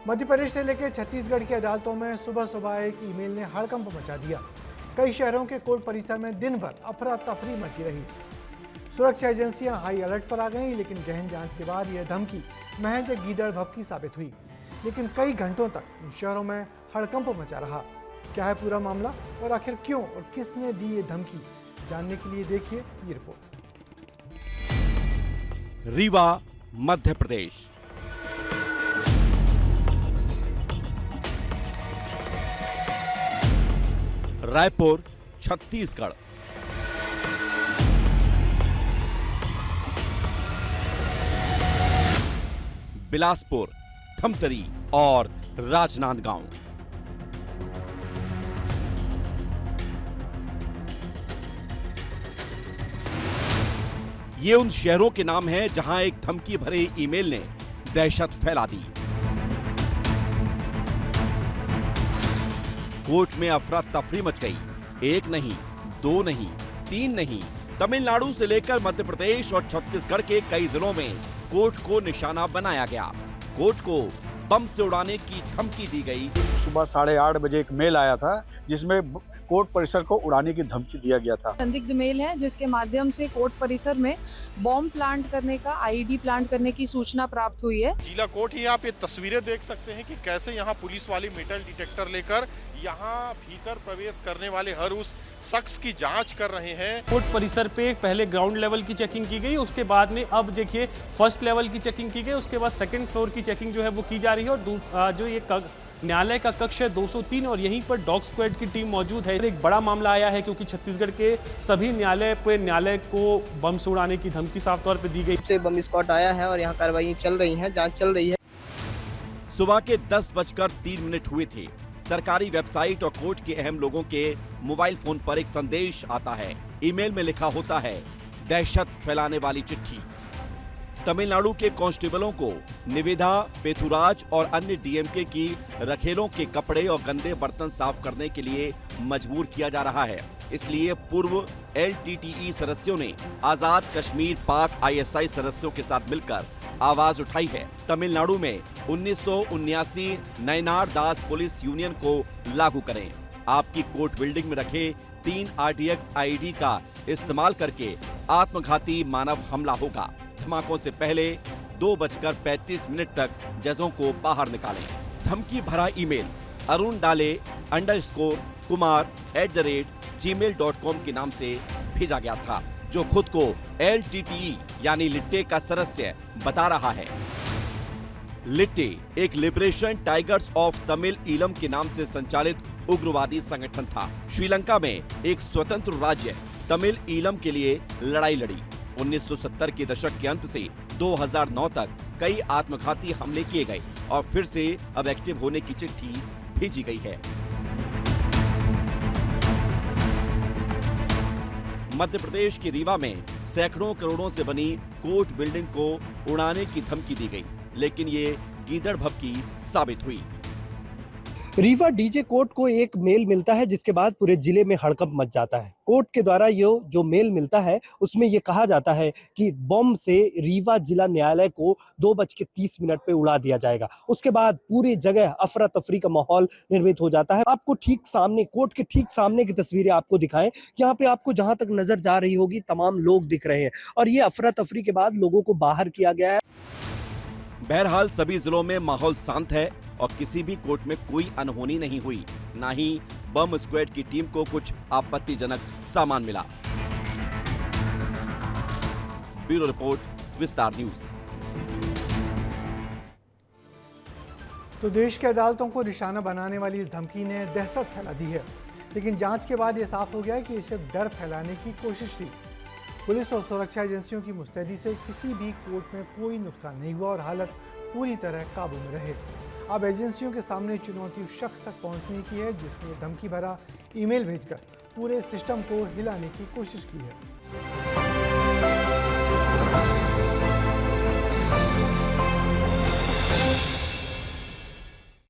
मध्य प्रदेश से लेकर छत्तीसगढ़ की अदालतों में सुबह सुबह एक ईमेल ने हड़कंप मचा दिया। कई शहरों के कोर्ट परिसर में दिन भर अफरा तफरी मची रही। सुरक्षा एजेंसियां हाई अलर्ट पर आ गईं, लेकिन गहन जांच के बाद यह धमकी महज एक गीदड़ भभकी साबित हुई। लेकिन कई घंटों तक इन शहरों में हड़कंप मचा रहा। क्या है पूरा मामला और आखिर क्यों और किसने दी ये धमकी, जानने के लिए देखिए ये रिपोर्ट। रीवा, मध्य प्रदेश। रायपुर, छत्तीसगढ़। बिलासपुर, धमतरी और राजनांदगांव। ये उन शहरों के नाम हैं जहां एक धमकी भरे ईमेल ने दहशत फैला दी। कोर्ट में अफरा तफरी मच गई। एक नहीं, दो नहीं, तीन नहीं, तमिलनाडु से लेकर मध्य प्रदेश और छत्तीसगढ़ के कई जिलों में कोर्ट को निशाना बनाया गया। कोर्ट को बम से उड़ाने की धमकी दी गई। सुबह 8:30 बजे एक मेल आया था जिसमें कोर्ट परिसर को उड़ाने की धमकी दिया गया था। संदिग्ध मेल है जिसके माध्यम से कोर्ट परिसर में बॉम्ब प्लांट करने का, आईईडी प्लांट करने की सूचना प्राप्त हुई है। जिला कोर्ट ही आप ये तस्वीरें देख सकते हैं कि कैसे यहाँ पुलिस वाली मेटल डिटेक्टर लेकर यहाँ भीतर प्रवेश करने वाले हर उस शख्स की जांच कर रहे हैं। कोर्ट परिसर पे पहले ग्राउंड लेवल की चेकिंग की गई, उसके बाद में अब देखिए फर्स्ट लेवल की चेकिंग की गई, उसके बाद सेकंड फ्लोर की चेकिंग जो है वो की जा रही है। और जो ये न्यायालय का कक्ष है 203 और यहीं पर डॉग स्क्वाड की टीम मौजूद है। एक बड़ा मामला आया है क्योंकि छत्तीसगढ़ के सभी न्यायालय को बम से उड़ाने की धमकी साफ तौर पे दी गई। से बम स्क्वाड आया है और यहाँ कार्रवाई चल रही है, जांच चल रही है। सुबह के 10:03 हुए थे। सरकारी वेबसाइट और कोर्ट के अहम लोगों के मोबाइल फोन पर एक संदेश आता है। ईमेल में लिखा होता है, दहशत फैलाने वाली चिट्ठी। तमिलनाडु के कांस्टेबलों को निवेदा, पेथुराज और अन्य डीएमके की रखेलों के कपड़े और गंदे बर्तन साफ करने के लिए मजबूर किया जा रहा है। इसलिए पूर्व एलटीटीई सदस्यों ने आजाद कश्मीर पाक आईएसआई सदस्यों के साथ मिलकर आवाज उठाई है। तमिलनाडु में 1979 नयनार दास पुलिस यूनियन को लागू करें। आपकी कोर्ट बिल्डिंग में रखे 3 RTX आईडी का इस्तेमाल करके आत्मघाती मानव हमला होगा। धमाकों से पहले 2:35 तक जजों को बाहर निकालें। धमकी भरा ईमेल अरुण डाले _kumar@gmail.com के नाम से भेजा गया था, जो खुद को LTTE यानी लिट्टे का सदस्य बता रहा है। लिट्टे एक liberation tigers of Tamil Eelam के नाम से संचालित उग्रवादी संगठन था। श्रीलंका में एक स्वतंत्र राज्य तमिल ईलम के लिए लड़ाई लड़ी। 1970 के दशक के अंत से 2009 तक कई आत्मघाती हमले किए गए और फिर से अब एक्टिव होने की चिट्ठी भेजी गई है। मध्य प्रदेश के रीवा में सैकड़ों करोड़ों से बनी कोर्ट बिल्डिंग को उड़ाने की धमकी दी गई, लेकिन ये गीदड़ भभकी साबित हुई। रीवा डीजे कोर्ट को एक मेल मिलता है जिसके बाद पूरे जिले में हड़कंप मच जाता है। कोर्ट के द्वारा ये जो मेल मिलता है उसमें ये कहा जाता है कि बम से रीवा जिला न्यायालय को 2:30 पे उड़ा दिया जाएगा। उसके बाद पूरी जगह अफरा तफरी का माहौल निर्मित हो जाता है। आपको ठीक सामने, कोर्ट के ठीक सामने की तस्वीरें आपको दिखाएं। यहाँ पे आपको जहां तक नजर जा रही होगी तमाम लोग दिख रहे हैं और ये अफरा तफरी के बाद लोगों को बाहर किया गया है। बहरहाल सभी जिलों में माहौल शांत है और किसी भी कोर्ट में कोई अनहोनी नहीं हुई, ना ही बम स्क्वाड की टीम को कुछ आपत्तिजनक सामान मिला। ब्यूरो रिपोर्ट, विस्तार न्यूज। तो देश की अदालतों को निशाना बनाने वाली इस धमकी ने दहशत फैला दी है, लेकिन जांच के बाद यह साफ हो गया है कि ये सिर्फ डर फैलाने की कोशिश थी। पुलिस और सुरक्षा एजेंसियों की मुस्तैदी से किसी भी कोर्ट में कोई नुकसान नहीं हुआ और हालत पूरी तरह काबू में रहे। अब एजेंसियों के सामने चुनौती उस शख्स तक पहुंचने की है जिसने धमकी भरा ईमेल भेजकर पूरे सिस्टम को हिलाने की कोशिश की है।